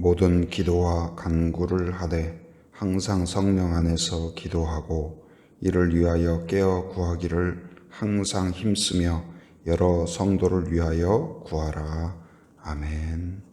모든 기도와 간구를 하되 항상 성령 안에서 기도하고 이를 위하여 깨어 구하기를 항상 힘쓰며 여러 성도를 위하여 구하라. 아멘.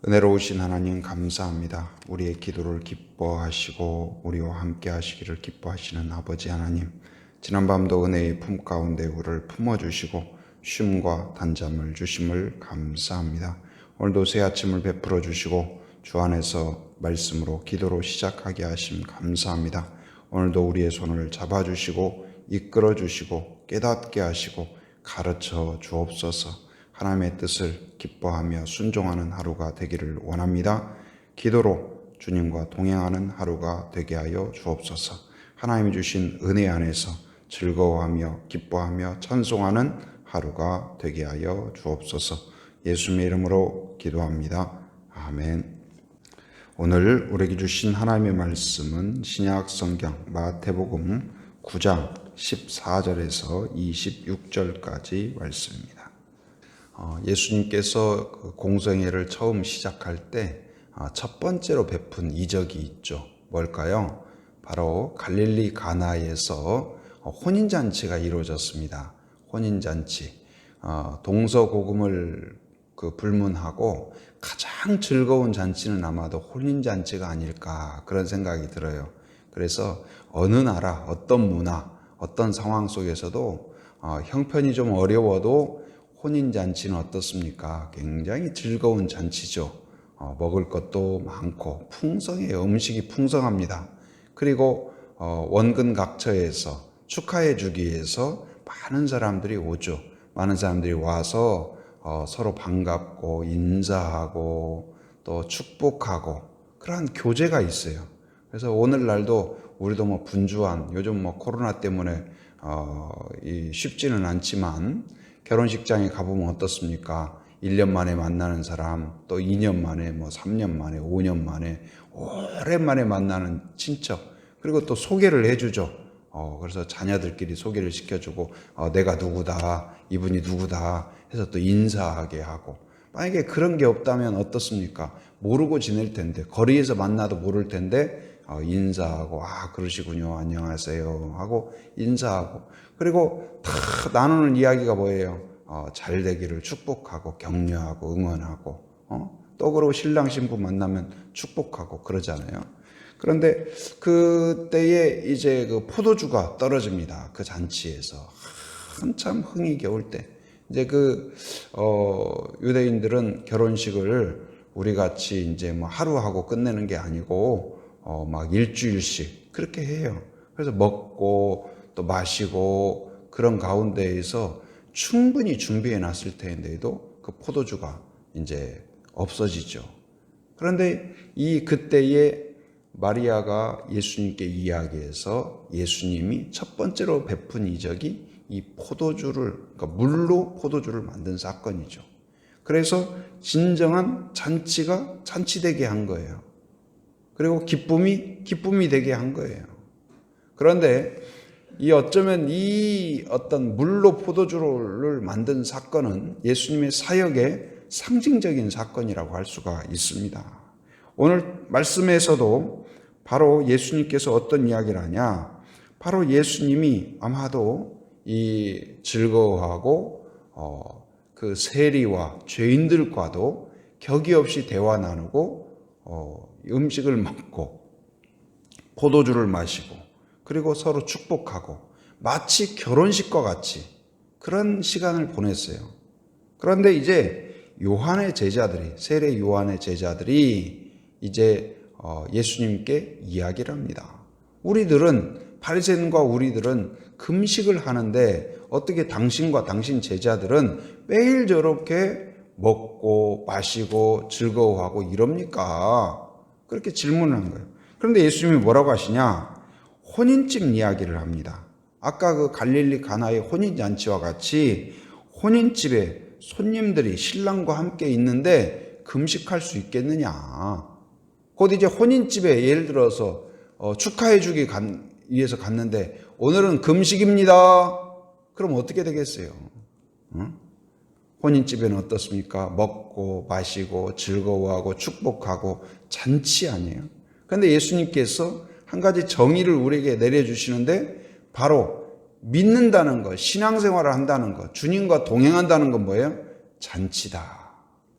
은혜로우신 하나님 감사합니다. 우리의 기도를 기뻐하시고 우리와 함께 하시기를 기뻐하시는 아버지 하나님, 지난밤도 은혜의 품 가운데 우리를 품어주시고 쉼과 단잠을 주심을 감사합니다. 오늘도 새 아침을 베풀어 주시고 주 안에서 말씀으로 기도로 시작하게 하심 감사합니다. 오늘도 우리의 손을 잡아주시고 이끌어 주시고 깨닫게 하시고 가르쳐 주옵소서. 하나님의 뜻을 기뻐하며 순종하는 하루가 되기를 원합니다. 기도로 주님과 동행하는 하루가 되게 하여 주옵소서. 하나님이 주신 은혜 안에서 즐거워하며 기뻐하며 찬송하는 하루가 되게 하여 주옵소서. 예수님의 이름으로 기도합니다. 아멘. 오늘 우리에게 주신 하나님의 말씀은 신약 성경 마태복음 9장 14절에서 26절까지 말씀입니다. 예수님께서 공생애를 처음 시작할 때 첫 번째로 베푼 이적이 있죠. 뭘까요? 바로 갈릴리 가나에서 혼인잔치가 이루어졌습니다. 혼인잔치. 동서고금을 불문하고 가장 즐거운 잔치는 아마도 혼인잔치가 아닐까 그런 생각이 들어요. 그래서 어느 나라, 어떤 문화, 어떤 상황 속에서도 형편이 좀 어려워도 혼인잔치는 어떻습니까? 굉장히 즐거운 잔치죠. 먹을 것도 많고 풍성해요. 음식이 풍성합니다. 그리고 원근각처에서 축하해 주기 위해서 많은 사람들이 오죠. 많은 사람들이 와서 서로 반갑고 인사하고 또 축복하고 그러한 교제가 있어요. 그래서 오늘날도 우리도 분주한 요즘 코로나 때문에 쉽지는 않지만 결혼식장에 가보면 어떻습니까? 1년 만에 만나는 사람, 또 2년 만에, 3년 만에, 5년 만에, 오랜만에 만나는 친척, 그리고 또 소개를 해주죠. 그래서 자녀들끼리 소개를 시켜주고, 내가 누구다, 이분이 누구다 해서 또 인사하게 하고, 만약에 그런 게 없다면 어떻습니까? 모르고 지낼 텐데, 거리에서 만나도 모를 텐데, 인사하고, 그러시군요. 안녕하세요. 하고, 인사하고, 그리고 다 나누는 이야기가 뭐예요? 잘 되기를 축복하고, 격려하고, 응원하고, 또 그러고 신랑 신부 만나면 축복하고 그러잖아요. 그런데 그때에 이제 포도주가 떨어집니다. 그 잔치에서. 한참 흥이 겨울 때. 이제 유대인들은 결혼식을 우리 같이 이제 하루 하고 끝내는 게 아니고, 막 일주일씩 그렇게 해요. 그래서 먹고 또 마시고 그런 가운데에서 충분히 준비해 놨을 텐데도 그 포도주가 이제 없어지죠. 그런데 그때에 마리아가 예수님께 이야기해서 예수님이 첫 번째로 베푼 이적이 이 포도주를, 그러니까 물로 포도주를 만든 사건이죠. 그래서 진정한 잔치가 잔치되게 한 거예요. 그리고 기쁨이 되게 한 거예요. 그런데 어쩌면 어떤 물로 포도주를 만든 사건은 예수님의 사역의 상징적인 사건이라고 할 수가 있습니다. 오늘 말씀에서도 바로 예수님께서 어떤 이야기를 하냐? 바로 예수님이 아마도 즐거워하고 그 세리와 죄인들과도 격이 없이 대화 나누고 음식을 먹고 포도주를 마시고 그리고 서로 축복하고 마치 결혼식과 같이 그런 시간을 보냈어요. 그런데 이제 세례 요한의 제자들이 이제 예수님께 이야기를 합니다. 바리새인과 우리들은 금식을 하는데 어떻게 당신과 당신 제자들은 매일 저렇게 먹고 마시고 즐거워하고 이럽니까? 그렇게 질문을 한 거예요. 그런데 예수님이 뭐라고 하시냐? 혼인집 이야기를 합니다. 아까 그 갈릴리 가나의 혼인잔치와 같이 혼인집에 손님들이 신랑과 함께 있는데 금식할 수 있겠느냐? 곧 이제 혼인집에 예를 들어서 축하해 주기 위해서 갔는데 오늘은 금식입니다. 그럼 어떻게 되겠어요? 응? 혼인집에는 어떻습니까? 먹고 마시고 즐거워하고 축복하고 잔치 아니에요. 그런데 예수님께서 한 가지 정의를 우리에게 내려주시는데 바로 믿는다는 것, 신앙생활을 한다는 것, 주님과 동행한다는 건 뭐예요? 잔치다.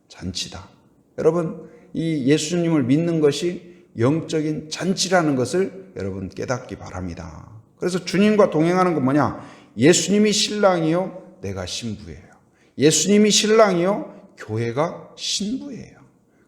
잔치다. 여러분, 이 예수님을 믿는 것이 영적인 잔치라는 것을 여러분 깨닫기 바랍니다. 그래서 주님과 동행하는 건 뭐냐? 예수님이 신랑이요, 내가 신부예요. 예수님이 신랑이요, 교회가 신부예요.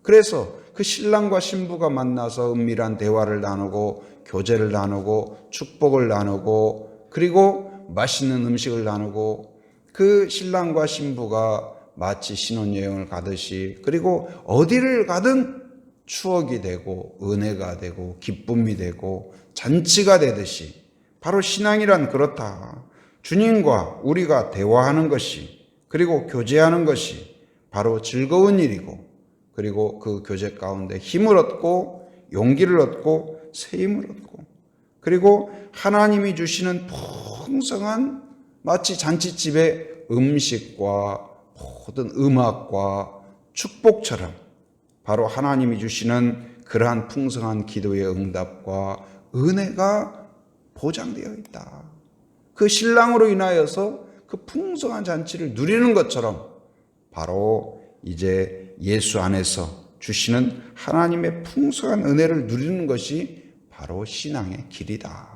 그래서 그 신랑과 신부가 만나서 은밀한 대화를 나누고 교제를 나누고 축복을 나누고 그리고 맛있는 음식을 나누고 그 신랑과 신부가 마치 신혼여행을 가듯이 그리고 어디를 가든 추억이 되고 은혜가 되고 기쁨이 되고 잔치가 되듯이 바로 신앙이란 그렇다. 주님과 우리가 대화하는 것이 그리고 교제하는 것이 바로 즐거운 일이고 그리고 그 교제 가운데 힘을 얻고 용기를 얻고 새 힘을 얻고 그리고 하나님이 주시는 풍성한 마치 잔치집의 음식과 모든 음악과 축복처럼 바로 하나님이 주시는 그러한 풍성한 기도의 응답과 은혜가 보장되어 있다. 그 신랑으로 인하여서 그 풍성한 잔치를 누리는 것처럼 바로 이제 예수 안에서 주시는 하나님의 풍성한 은혜를 누리는 것이 바로 신앙의 길이다.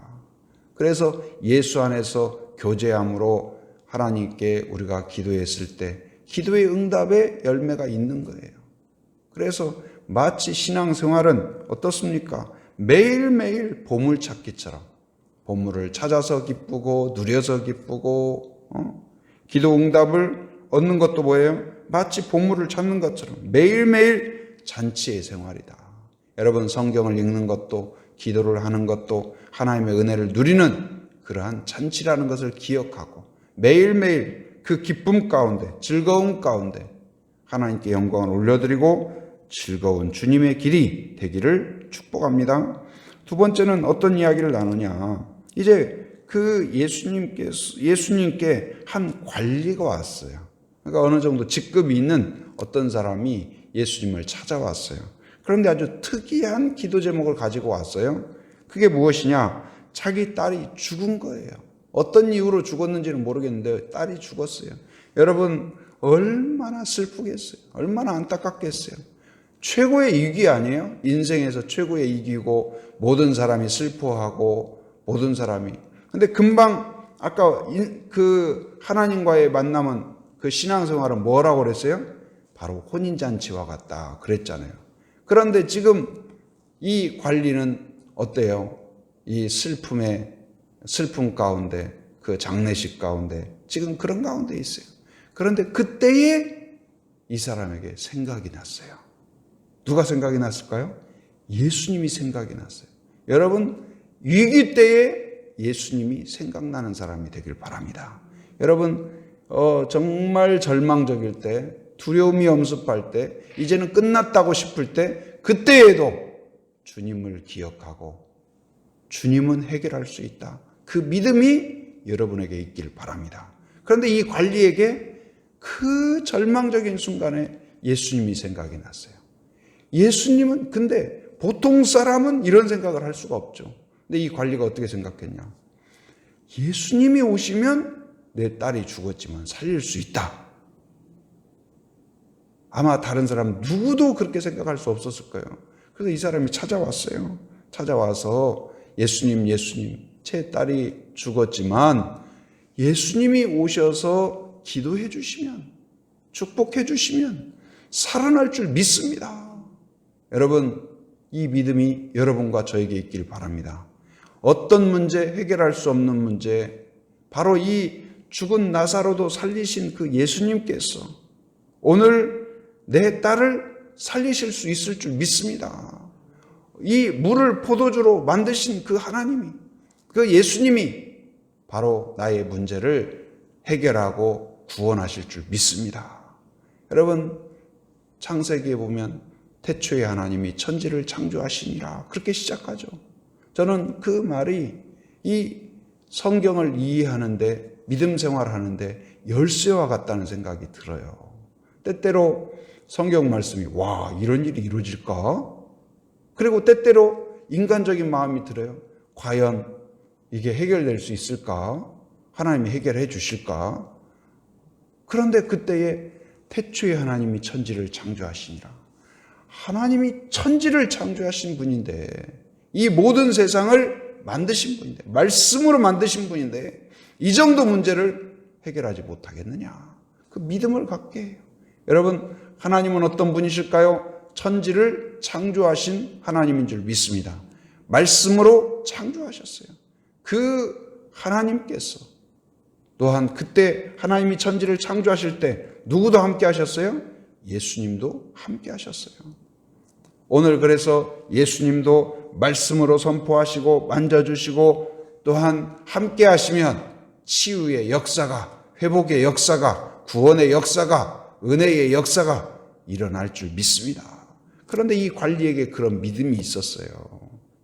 그래서 예수 안에서 교제함으로 하나님께 우리가 기도했을 때 기도의 응답의 열매가 있는 거예요. 그래서 마치 신앙생활은 어떻습니까? 매일매일 보물찾기처럼 보물을 찾아서 기쁘고 누려서 기쁘고 기도 응답을 얻는 것도 뭐예요? 마치 보물을 찾는 것처럼 매일매일 잔치의 생활이다. 여러분 성경을 읽는 것도 기도를 하는 것도 하나님의 은혜를 누리는 그러한 잔치라는 것을 기억하고 매일매일 그 기쁨 가운데 즐거움 가운데 하나님께 영광을 올려드리고 즐거운 주님의 길이 되기를 축복합니다. 두 번째는 어떤 이야기를 나누냐? 이제 그 예수님께 한 관리가 왔어요. 그러니까 어느 정도 직급이 있는 어떤 사람이 예수님을 찾아왔어요. 그런데 아주 특이한 기도 제목을 가지고 왔어요. 그게 무엇이냐? 자기 딸이 죽은 거예요. 어떤 이유로 죽었는지는 모르겠는데 딸이 죽었어요. 여러분 얼마나 슬프겠어요. 얼마나 안타깝겠어요. 최고의 위기 아니에요? 인생에서 최고의 위기고 모든 사람이 슬퍼하고 모든 사람이. 근데 금방 아까 그 하나님과의 만남은 그 신앙생활은 뭐라고 그랬어요? 바로 혼인잔치와 같다 그랬잖아요. 그런데 지금 이 관리는 어때요? 이 슬픔 가운데 그 장례식 가운데 지금 그런 가운데 있어요. 그런데 그때에 이 사람에게 생각이 났어요. 누가 생각이 났을까요? 예수님이 생각이 났어요. 여러분 위기 때에 예수님이 생각나는 사람이 되길 바랍니다. 여러분 정말 절망적일 때 두려움이 엄습할 때 이제는 끝났다고 싶을 때 그때에도 주님을 기억하고 주님은 해결할 수 있다. 그 믿음이 여러분에게 있길 바랍니다. 그런데 이 관리에게 그 절망적인 순간에 예수님이 생각이 났어요. 예수님은 근데 보통 사람은 이런 생각을 할 수가 없죠. 근데 이 관리가 어떻게 생각했냐? 예수님이 오시면 내 딸이 죽었지만 살릴 수 있다. 아마 다른 사람 누구도 그렇게 생각할 수 없었을 거예요. 그래서 이 사람이 찾아왔어요. 찾아와서 예수님, 제 딸이 죽었지만 예수님이 오셔서 기도해 주시면, 축복해 주시면 살아날 줄 믿습니다. 여러분, 이 믿음이 여러분과 저에게 있길 바랍니다. 어떤 문제, 해결할 수 없는 문제, 바로 이 죽은 나사로도 살리신 그 예수님께서 오늘 내 딸을 살리실 수 있을 줄 믿습니다. 이 물을 포도주로 만드신 그 하나님이, 그 예수님이 바로 나의 문제를 해결하고 구원하실 줄 믿습니다. 여러분, 창세기에 보면 태초에 하나님이 천지를 창조하시니라 그렇게 시작하죠. 저는 그 말이 이 성경을 이해하는데 믿음 생활하는데 열쇠와 같다는 생각이 들어요. 때때로 성경 말씀이 와, 이런 일이 이루어질까? 그리고 때때로 인간적인 마음이 들어요. 과연 이게 해결될 수 있을까? 하나님이 해결해 주실까? 그런데 그때에 태초에 하나님이 천지를 창조하시니라. 하나님이 천지를 창조하신 분인데, 이 모든 세상을 만드신 분인데, 말씀으로 만드신 분인데 이 정도 문제를 해결하지 못하겠느냐? 그 믿음을 갖게 해요. 여러분, 하나님은 어떤 분이실까요? 천지를 창조하신 하나님인 줄 믿습니다. 말씀으로 창조하셨어요. 그 하나님께서 또한 그때 하나님이 천지를 창조하실 때 누구도 함께 하셨어요? 예수님도 함께 하셨어요. 오늘 그래서 예수님도 말씀으로 선포하시고 만져주시고 또한 함께 하시면 치유의 역사가, 회복의 역사가, 구원의 역사가, 은혜의 역사가 일어날 줄 믿습니다. 그런데 이 관리에게 그런 믿음이 있었어요.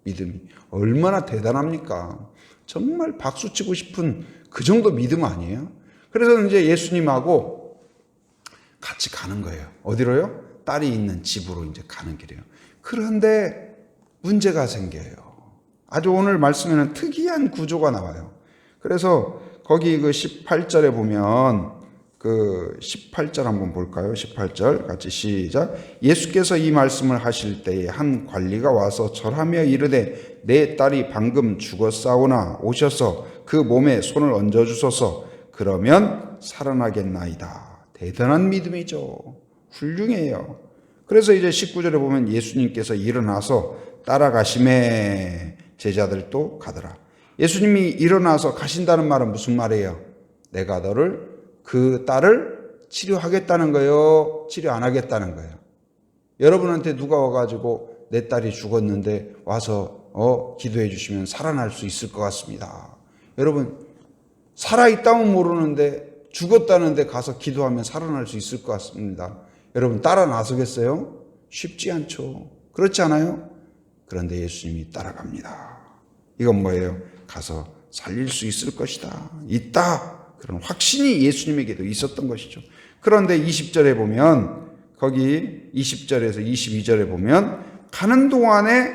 믿음이 얼마나 대단합니까? 정말 박수치고 싶은 그 정도 믿음 아니에요? 그래서 이제 예수님하고 같이 가는 거예요. 어디로요? 딸이 있는 집으로 이제 가는 길이에요. 그런데 문제가 생겨요. 아주 오늘 말씀에는 특이한 구조가 나와요. 그래서 거기 그 18절에 보면 그 18절 한번 볼까요? 18절 같이 시작. 예수께서 이 말씀을 하실 때에 한 관리가 와서 절하며 이르되 내 딸이 방금 죽었사오나 오셔서 그 몸에 손을 얹어 주소서. 그러면 살아나겠나이다. 대단한 믿음이죠. 훌륭해요. 그래서 이제 19절에 보면 예수님께서 일어나서 따라가심에 제자들도 가더라. 예수님이 일어나서 가신다는 말은 무슨 말이에요? 내가 너를 그 딸을 치료하겠다는 거예요? 치료 안 하겠다는 거예요? 여러분한테 누가 와가지고 내 딸이 죽었는데 와서 기도해 주시면 살아날 수 있을 것 같습니다. 여러분, 살아있다면 모르는데 죽었다는데 가서 기도하면 살아날 수 있을 것 같습니다. 여러분 따라 나서겠어요? 쉽지 않죠. 그렇지 않아요? 그런데 예수님이 따라갑니다. 이건 뭐예요? 가서 살릴 수 있을 것이다. 있다. 그런 확신이 예수님에게도 있었던 것이죠. 그런데 20절에 보면 거기 20절에서 22절에 보면 가는 동안에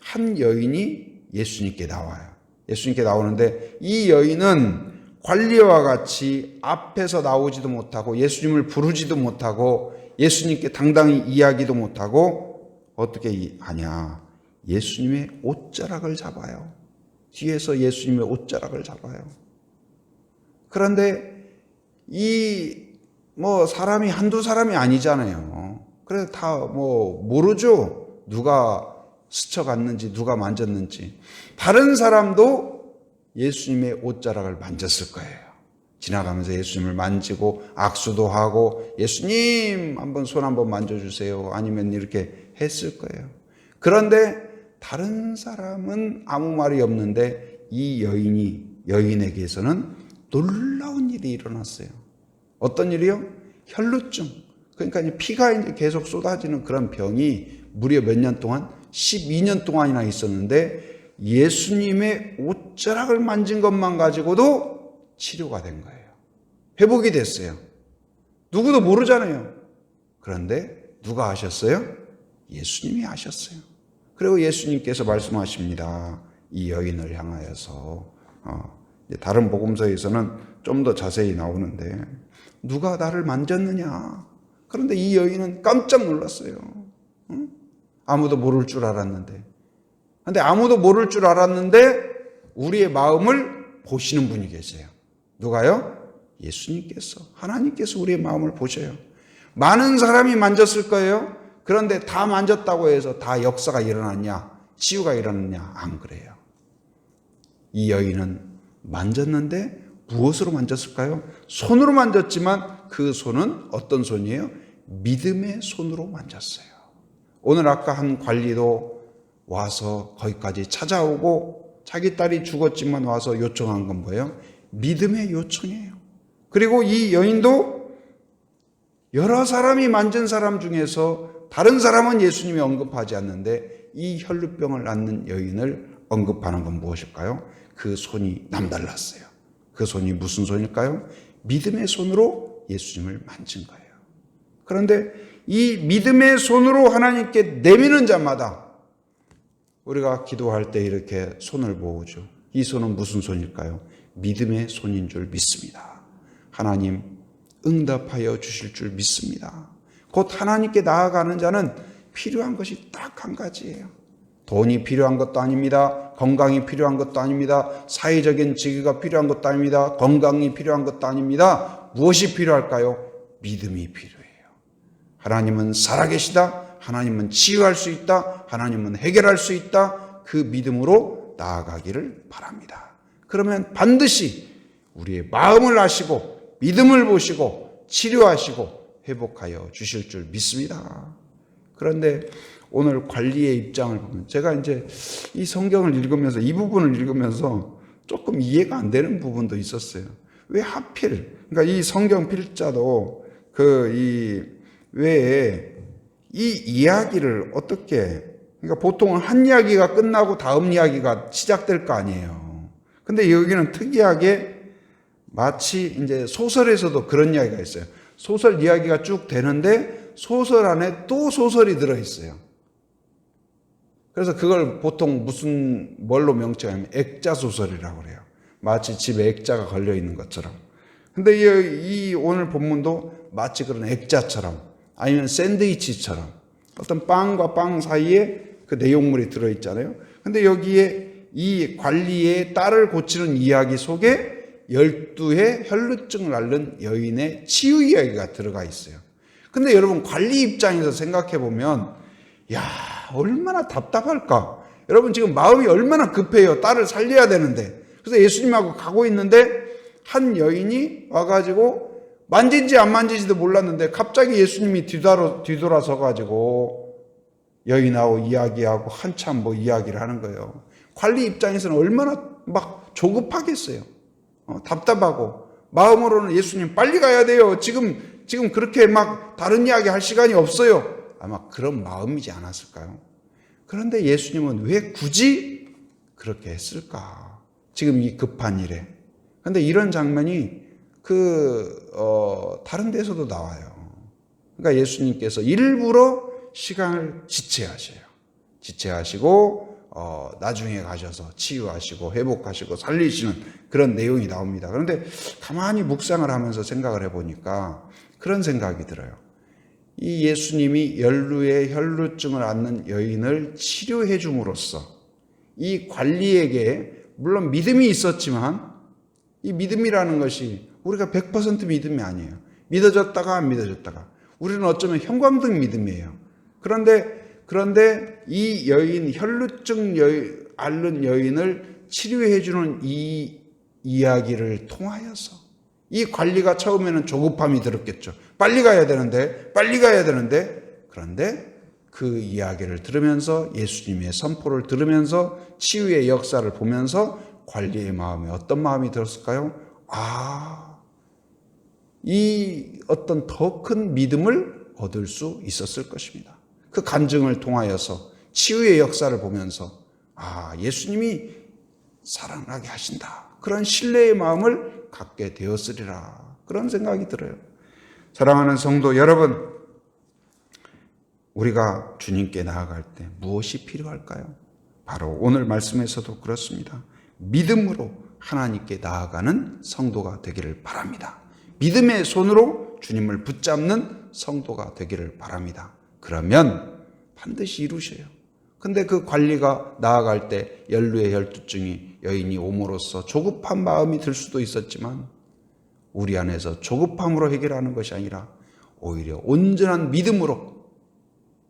한 여인이 예수님께 나와요. 예수님께 나오는데 이 여인은 관리와 같이 앞에서 나오지도 못하고 예수님을 부르지도 못하고 예수님께 당당히 이야기도 못하고 어떻게 하냐? 예수님의 옷자락을 잡아요. 뒤에서 예수님의 옷자락을 잡아요. 그런데 사람이 한두 사람이 아니잖아요. 그래서 다 모르죠. 누가 스쳐갔는지 누가 만졌는지. 다른 사람도 예수님의 옷자락을 만졌을 거예요. 지나가면서 예수님을 만지고 악수도 하고 예수님 손 한번 만져주세요. 아니면 이렇게 했을 거예요. 그런데 다른 사람은 아무 말이 없는데 이 여인에게서는 놀라운 일이 일어났어요. 어떤 일이요? 혈루증. 그러니까 이제 피가 이제 계속 쏟아지는 그런 병이 무려 몇 년 동안? 12년 동안이나 있었는데 예수님의 옷자락을 만진 것만 가지고도 치료가 된 거예요. 회복이 됐어요. 누구도 모르잖아요. 그런데 누가 하셨어요? 예수님이 하셨어요. 그리고 예수님께서 말씀하십니다. 이 여인을 향하여서 다른 복음서에서는 좀 더 자세히 나오는데 누가 나를 만졌느냐? 그런데 이 여인은 깜짝 놀랐어요. 아무도 모를 줄 알았는데. 그런데 아무도 모를 줄 알았는데 우리의 마음을 보시는 분이 계세요. 누가요? 예수님께서, 하나님께서 우리의 마음을 보셔요. 많은 사람이 만졌을 거예요. 그런데 다 만졌다고 해서 다 역사가 일어났냐? 치유가 일어났냐? 안 그래요. 이 여인은 만졌는데 무엇으로 만졌을까요? 손으로 만졌지만 그 손은 어떤 손이에요? 믿음의 손으로 만졌어요. 오늘 아까 한 관리도 와서 거기까지 찾아오고 자기 딸이 죽었지만 와서 요청한 건 뭐예요? 믿음의 요청이에요. 그리고 이 여인도 여러 사람이 만진 사람 중에서 다른 사람은 예수님이 언급하지 않는데 이 혈루병을 앓는 여인을 언급하는 건 무엇일까요? 그 손이 남달랐어요. 그 손이 무슨 손일까요? 믿음의 손으로 예수님을 만진 거예요. 그런데 이 믿음의 손으로 하나님께 내미는 자마다 우리가 기도할 때 이렇게 손을 모으죠. 이 손은 무슨 손일까요? 믿음의 손인 줄 믿습니다. 하나님 응답하여 주실 줄 믿습니다. 곧 하나님께 나아가는 자는 필요한 것이 딱 한 가지예요. 돈이 필요한 것도 아닙니다. 건강이 필요한 것도 아닙니다. 사회적인 지위가 필요한 것도 아닙니다. 건강이 필요한 것도 아닙니다. 무엇이 필요할까요? 믿음이 필요해요. 하나님은 살아계시다. 하나님은 치유할 수 있다. 하나님은 해결할 수 있다. 그 믿음으로 나아가기를 바랍니다. 그러면 반드시 우리의 마음을 아시고 믿음을 보시고 치료하시고 회복하여 주실 줄 믿습니다. 그런데 오늘 관리의 입장을 보면 제가 이제 이 성경을 읽으면서 이 부분을 읽으면서 조금 이해가 안 되는 부분도 있었어요. 왜 하필, 그러니까 이 성경 필자도 왜 이 이야기를 어떻게, 그러니까 보통은 한 이야기가 끝나고 다음 이야기가 시작될 거 아니에요. 근데 여기는 특이하게 마치 이제 소설에서도 그런 이야기가 있어요. 소설 이야기가 쭉 되는데 소설 안에 또 소설이 들어있어요. 그래서 그걸 보통 뭘로 명칭하면 액자소설이라고 그래요. 마치 집에 액자가 걸려있는 것처럼. 근데 이 오늘 본문도 마치 그런 액자처럼 아니면 샌드위치처럼 어떤 빵과 빵 사이에 그 내용물이 들어있잖아요. 근데 여기에 이 관리의 딸을 고치는 이야기 속에 12의 혈루증을 앓는 여인의 치유 이야기가 들어가 있어요. 근데 여러분 관리 입장에서 생각해 보면 야, 얼마나 답답할까? 여러분 지금 마음이 얼마나 급해요. 딸을 살려야 되는데. 그래서 예수님하고 가고 있는데 한 여인이 와가지고 만진지 안 만진지도 몰랐는데 갑자기 예수님이 뒤돌아서 가지고 여인하고 이야기하고 한참 이야기를 하는 거예요. 관리 입장에서는 얼마나 막 조급하겠어요. 답답하고 마음으로는 예수님 빨리 가야 돼요. 지금 그렇게 막 다른 이야기 할 시간이 없어요. 아마 그런 마음이지 않았을까요? 그런데 예수님은 왜 굳이 그렇게 했을까? 지금 이 급한 일에. 그런데 이런 장면이 다른 데서도 나와요. 그러니까 예수님께서 일부러 시간을 지체하셔요. 지체하시고 나중에 가셔서 치유하시고 회복하시고 살리시는 그런 내용이 나옵니다. 그런데 가만히 묵상을 하면서 생각을 해보니까 그런 생각이 들어요. 이 예수님이 연루의 혈루증을 앓는 여인을 치료해 줌으로써 이 관리에게 물론 믿음이 있었지만 이 믿음이라는 것이 우리가 100% 믿음이 아니에요. 믿어졌다가 안 믿어졌다가. 우리는 어쩌면 형광등 믿음이에요. 그런데 이 여인, 혈루증 앓는 여인을 치료해 주는 이 이야기를 통하여서 이 관리가 처음에는 조급함이 들었겠죠. 빨리 가야 되는데. 그런데 그 이야기를 들으면서 예수님의 선포를 들으면서 치유의 역사를 보면서 관리의 마음에 어떤 마음이 들었을까요? 이 어떤 더 큰 믿음을 얻을 수 있었을 것입니다. 그 간증을 통하여서 치유의 역사를 보면서 예수님이 살아나게 하신다. 그런 신뢰의 마음을 갖게 되었으리라. 그런 생각이 들어요. 사랑하는 성도 여러분, 우리가 주님께 나아갈 때 무엇이 필요할까요? 바로 오늘 말씀에서도 그렇습니다. 믿음으로 하나님께 나아가는 성도가 되기를 바랍니다. 믿음의 손으로 주님을 붙잡는 성도가 되기를 바랍니다. 그러면 반드시 이루셔요. 근데 그 관리가 나아갈 때 연루의 혈루증이 여인이 옴으로써 조급한 마음이 들 수도 있었지만 우리 안에서 조급함으로 해결하는 것이 아니라 오히려 온전한 믿음으로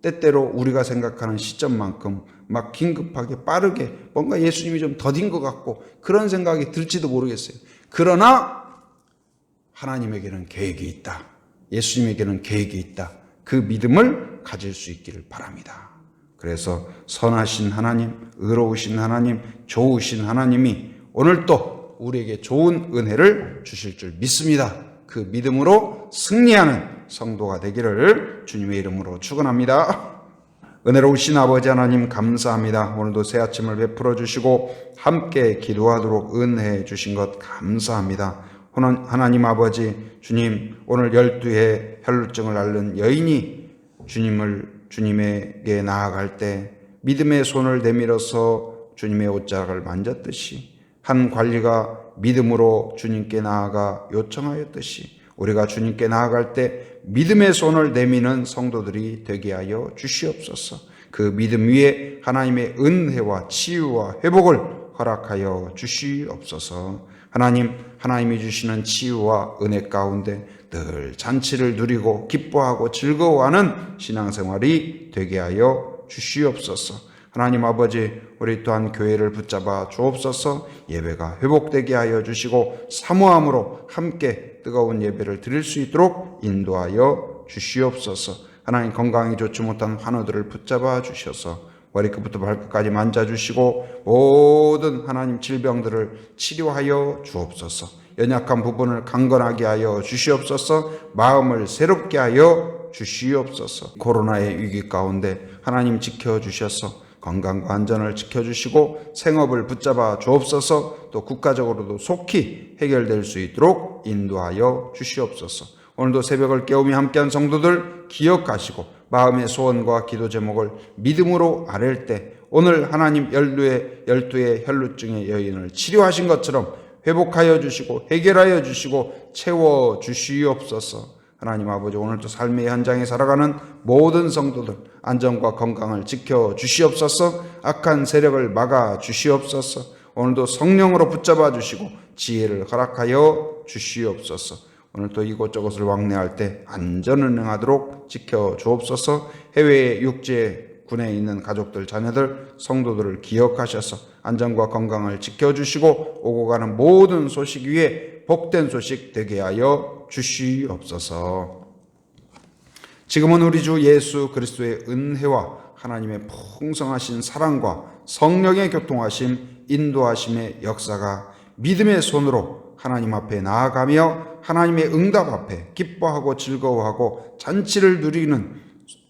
때때로 우리가 생각하는 시점만큼 막 긴급하게 빠르게 뭔가 예수님이 좀 더딘 것 같고 그런 생각이 들지도 모르겠어요. 그러나 하나님에게는 계획이 있다. 예수님에게는 계획이 있다. 그 믿음을 가질 수 있기를 바랍니다. 그래서 선하신 하나님, 의로우신 하나님, 좋으신 하나님이 오늘 또 우리에게 좋은 은혜를 주실 줄 믿습니다. 그 믿음으로 승리하는 성도가 되기를 주님의 이름으로 축원합니다. 은혜로우신 아버지 하나님 감사합니다. 오늘도 새 아침을 베풀어 주시고 함께 기도하도록 은혜해 주신 것 감사합니다. 하나님 아버지, 주님, 오늘 12해 혈루증을 앓는 여인이 주님에게 나아갈 때 믿음의 손을 내밀어서 주님의 옷자락을 만졌듯이, 한 관리가 믿음으로 주님께 나아가 요청하였듯이 우리가 주님께 나아갈 때 믿음의 손을 내미는 성도들이 되게 하여 주시옵소서. 그 믿음 위에 하나님의 은혜와 치유와 회복을 허락하여 주시옵소서. 하나님이 주시는 치유와 은혜 가운데 늘 잔치를 누리고 기뻐하고 즐거워하는 신앙생활이 되게 하여 주시옵소서. 하나님 아버지, 우리 또한 교회를 붙잡아 주옵소서. 예배가 회복되게 하여 주시고 사모함으로 함께 뜨거운 예배를 드릴 수 있도록 인도하여 주시옵소서. 하나님, 건강이 좋지 못한 환우들을 붙잡아 주셔서 머리끝부터 발끝까지 만져주시고 모든 하나님 질병들을 치료하여 주옵소서. 연약한 부분을 강건하게 하여 주시옵소서. 마음을 새롭게 하여 주시옵소서. 코로나의 위기 가운데 하나님 지켜주셔서 건강과 안전을 지켜주시고 생업을 붙잡아 주옵소서. 또 국가적으로도 속히 해결될 수 있도록 인도하여 주시옵소서. 오늘도 새벽을 깨우며 함께한 성도들 기억하시고 마음의 소원과 기도 제목을 믿음으로 아랠 때 오늘 하나님 12의 혈루증의 여인을 치료하신 것처럼 회복하여 주시고 해결하여 주시고 채워 주시옵소서. 하나님 아버지, 오늘도 삶의 현장에 살아가는 모든 성도들 안전과 건강을 지켜 주시옵소서. 악한 세력을 막아 주시옵소서. 오늘도 성령으로 붙잡아 주시고 지혜를 허락하여 주시옵소서. 오늘 또 이곳저곳을 왕래할 때 안전을 행하도록 지켜 주옵소서. 해외 육지에 군에 있는 가족들, 자녀들, 성도들을 기억하셔서 안전과 건강을 지켜주시고 오고 가는 모든 소식 위에 복된 소식 되게 하여 주시옵소서. 지금은 우리 주 예수 그리스도의 은혜와 하나님의 풍성하신 사랑과 성령의 교통하심, 인도하심의 역사가 믿음의 손으로 하나님 앞에 나아가며 하나님의 응답 앞에 기뻐하고 즐거워하고 잔치를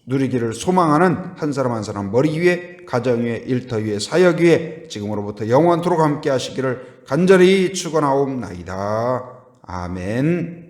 누리기를 소망하는 한 사람 한 사람 머리 위에, 가정 위에, 일터 위에, 사역 위에 지금으로부터 영원토록 함께 하시기를 간절히 축원하옵나이다. 아멘.